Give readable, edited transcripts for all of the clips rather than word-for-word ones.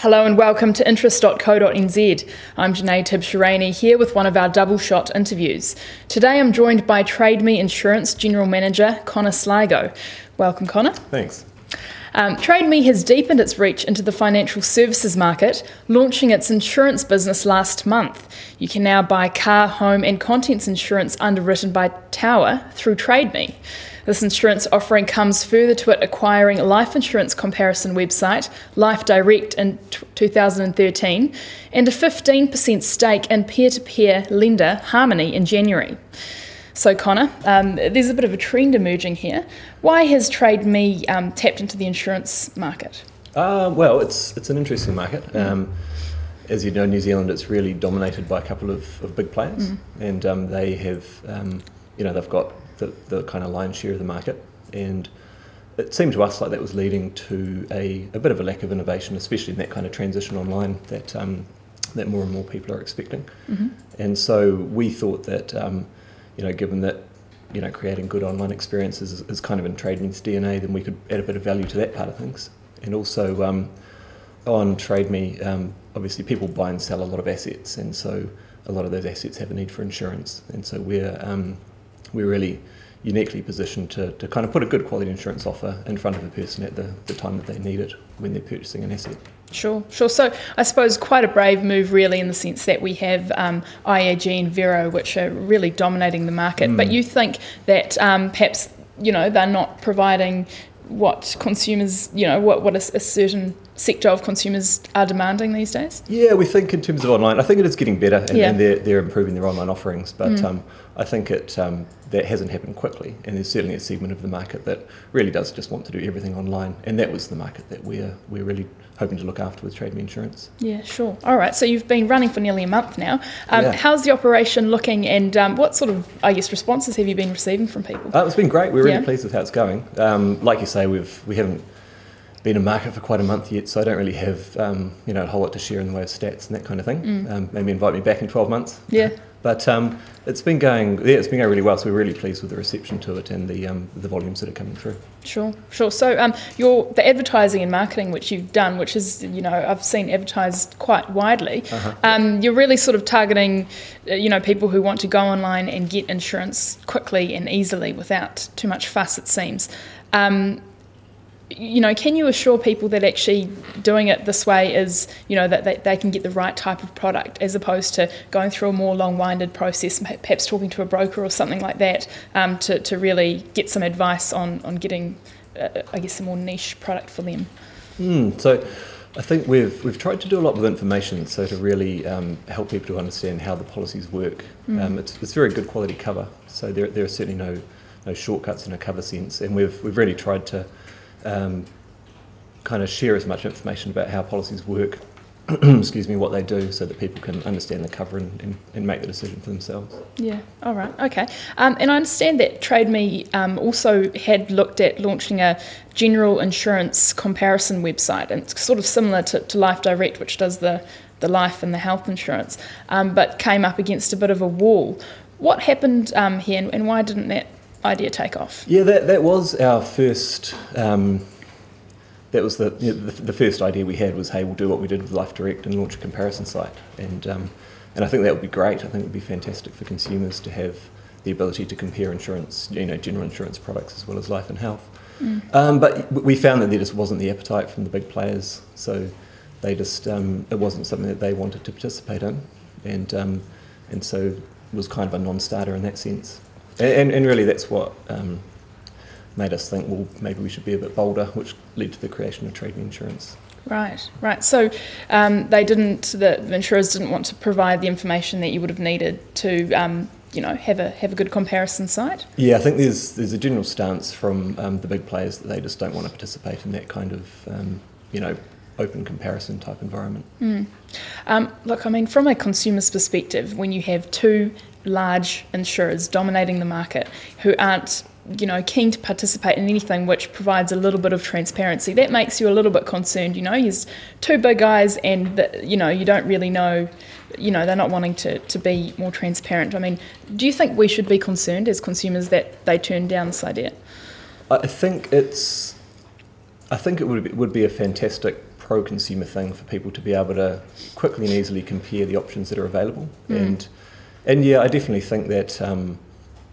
Hello and welcome to interest.co.nz. I'm Janae Tibbs-Shirani here with one of our double shot interviews. Today I'm joined by TradeMe Insurance General Manager Conor Sligo. Welcome, Conor. Thanks. TradeMe has deepened its reach into the financial services market, launching its insurance business last month. You can now buy car, home and contents insurance underwritten by Tower through TradeMe. This insurance offering comes further to it acquiring a life insurance comparison website, Life Direct, in 2013, and a 15% stake in peer-to-peer lender Harmony in January. So Conor, there's a bit of a trend emerging here. Why has TradeMe tapped into the insurance market? Well, it's an interesting market. As you know, New Zealand, it's really dominated by a couple of big players, and they have, they've got the kind of lion's share of the market, and it seemed to us like that was leading to a bit of a lack of innovation, especially in that kind of transition online that more and more people are expecting. And so we thought that, given that creating good online experiences is kind of in TradeMe's DNA, then we could add a bit of value to that part of things. And also on TradeMe, obviously people buy and sell a lot of assets, and so a lot of those assets have a need for insurance, and so we're really uniquely positioned to kind of put a good quality insurance offer in front of the person at the time that they need it when they're purchasing an asset. Sure. So I suppose quite a brave move really, in the sense that we have IAG and Vero, which are really dominating the market. But you think that perhaps, they're not providing what consumers, what a certain sector of consumers are demanding these days? Yeah, we think in terms of online, I think it is getting better, and they're improving their online offerings, but I think that hasn't happened quickly, and there's certainly a segment of the market that really does just want to do everything online, and that was the market that we're really hoping to look after with TradeMe Insurance. Yeah, sure. All right, so you've been running for nearly a month now. How's the operation looking, and what sort of, responses have you been receiving from people? It's been great. We're really pleased with how it's going. Like you say, we haven't been in market for quite a month yet, so I don't really have a whole lot to share in the way of stats and that kind of thing. Maybe invite me back in 12 months. Yeah. But it's been going really well, so we're really pleased with the reception to it and the volumes that are coming through. Sure. So the advertising and marketing which you've done, which is, I've seen advertised quite widely, you're really sort of targeting, people who want to go online and get insurance quickly and easily without too much fuss, it seems. Can you assure people that actually doing it this way is, that they can get the right type of product, as opposed to going through a more long-winded process, perhaps talking to a broker or something like that, to really get some advice on getting, a more niche product for them? So I think we've tried to do a lot with information, so to really help people to understand how the policies work. It's very good quality cover, so there are certainly no shortcuts in a cover sense, and we've really tried to kind of share as much information about how policies work, what they do, so that people can understand the cover and make the decision for themselves. Yeah, all right, okay. And I understand that TradeMe also had looked at launching a general insurance comparison website, and it's sort of similar to Life Direct, which does the life and the health insurance, but came up against a bit of a wall. What happened here, and why didn't that idea take off? Yeah, that was our first. That was the first idea we had was, hey, we'll do what we did with Life Direct and launch a comparison site, and I think that would be great. I think it would be fantastic for consumers to have the ability to compare insurance, general insurance products as well as life and health. But we found that there just wasn't the appetite from the big players, so they just it wasn't something that they wanted to participate in, and so it was kind of a non-starter in that sense. And really that's what made us think, well, maybe we should be a bit bolder, which led to the creation of TradeMe Insurance. Right. So the insurers didn't want to provide the information that you would have needed to, have a good comparison site? Yeah, I think there's a general stance from the big players that they just don't want to participate in that kind of, open comparison type environment. Look, from a consumer's perspective, when you have two large insurers dominating the market who aren't, keen to participate in anything which provides a little bit of transparency, that makes you a little bit concerned. There's two big guys, and you don't really know, they're not wanting to be more transparent. Do you think we should be concerned as consumers that they turn down this idea? I think it would be a fantastic pro-consumer thing for people to be able to quickly and easily compare the options that are available. And yeah, I definitely think that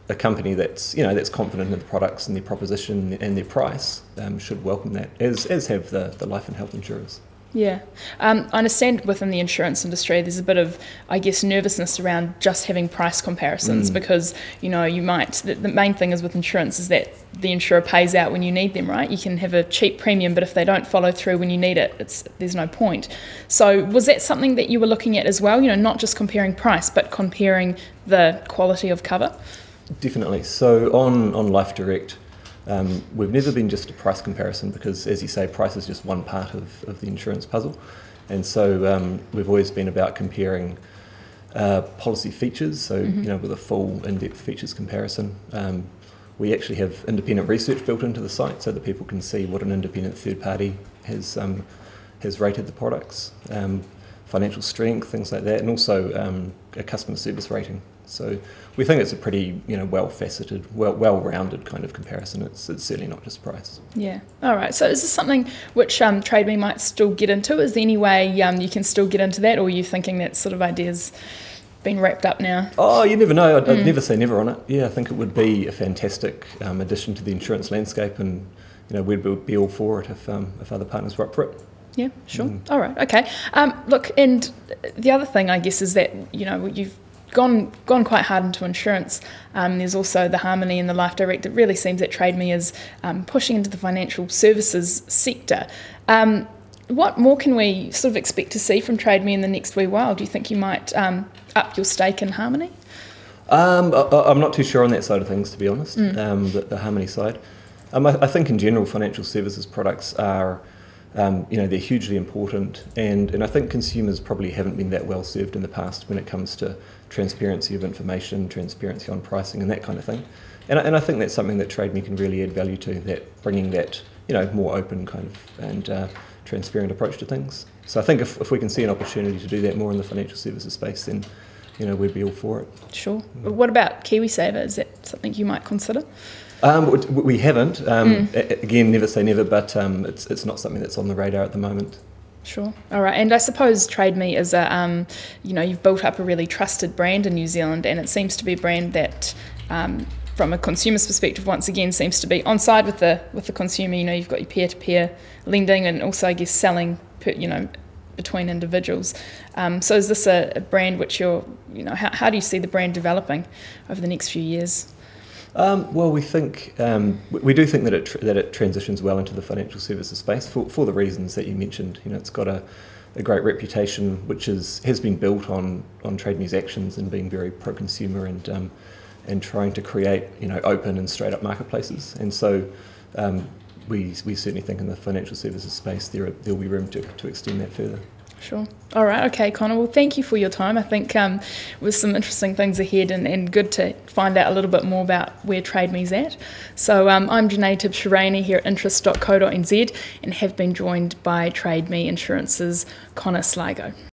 a company that's that's confident in the products and their proposition and their price should welcome that, as have the life and health insurers. Yeah. I understand within the insurance industry there's a bit of, I guess, nervousness around just having price comparisons because, you might, the main thing is with insurance is that the insurer pays out when you need them, right? You can have a cheap premium, but if they don't follow through when you need it, there's no point. So was that something that you were looking at as well, not just comparing price, but comparing the quality of cover? Definitely. So on Life Direct, we've never been just a price comparison because, as you say, price is just one part of the insurance puzzle. And so we've always been about comparing policy features, so with a full in-depth features comparison. We actually have independent research built into the site so that people can see what an independent third party has rated the products, financial strength, things like that, and also a customer service rating. So we think it's a pretty, well-faceted, well-rounded kind of comparison. It's certainly not just price. Yeah. All right. So is this something which TradeMe might still get into? Is there any way you can still get into that, or are you thinking that sort of idea's been wrapped up now? Oh, you never know. I'd never say never on it. Yeah, I think it would be a fantastic addition to the insurance landscape, and we'd be all for it if other partners were up for it. Yeah, sure. All right. Okay. Look, and the other thing, I guess, is that you've gone quite hard into insurance. There's also the Harmony and the Life Direct. It really seems that TradeMe is pushing into the financial services sector. What more can we sort of expect to see from TradeMe in the next wee while? Do you think you might up your stake in Harmony? I'm not too sure on that side of things, to be honest, the Harmony side. I think in general financial services products are they're hugely important, and I think consumers probably haven't been that well served in the past when it comes to transparency of information, transparency on pricing and that kind of thing. And I think that's something that TradeMe can really add value to, that bringing that more open kind of and transparent approach to things. So I think if we can see an opportunity to do that more in the financial services space, then we'd be all for it. Sure. What about KiwiSaver? Is that something you might consider? We haven't. Again, never say never, but it's not something that's on the radar at the moment. Sure. All right. And I suppose TradeMe is a, you've built up a really trusted brand in New Zealand, and it seems to be a brand that, from a consumer's perspective, once again, seems to be on side with the consumer. You've got your peer-to-peer lending, and also, I guess, selling, between individuals. So is this a brand which how do you see the brand developing over the next few years? Well, we think we do think that it transitions well into the financial services space for the reasons that you mentioned. It's got a great reputation, which has been built on TradeMe's actions and being very pro-consumer and trying to create open and straight up marketplaces. And so we certainly think in the financial services space there'll be room to extend that further. Sure. All right. Okay, Conor. Well, thank you for your time. I think with some interesting things ahead and good to find out a little bit more about where TradeMe's at. So I'm Janae Tibbs-Shirani here at interest.co.nz and have been joined by TradeMe Insurance's Conor Sligo.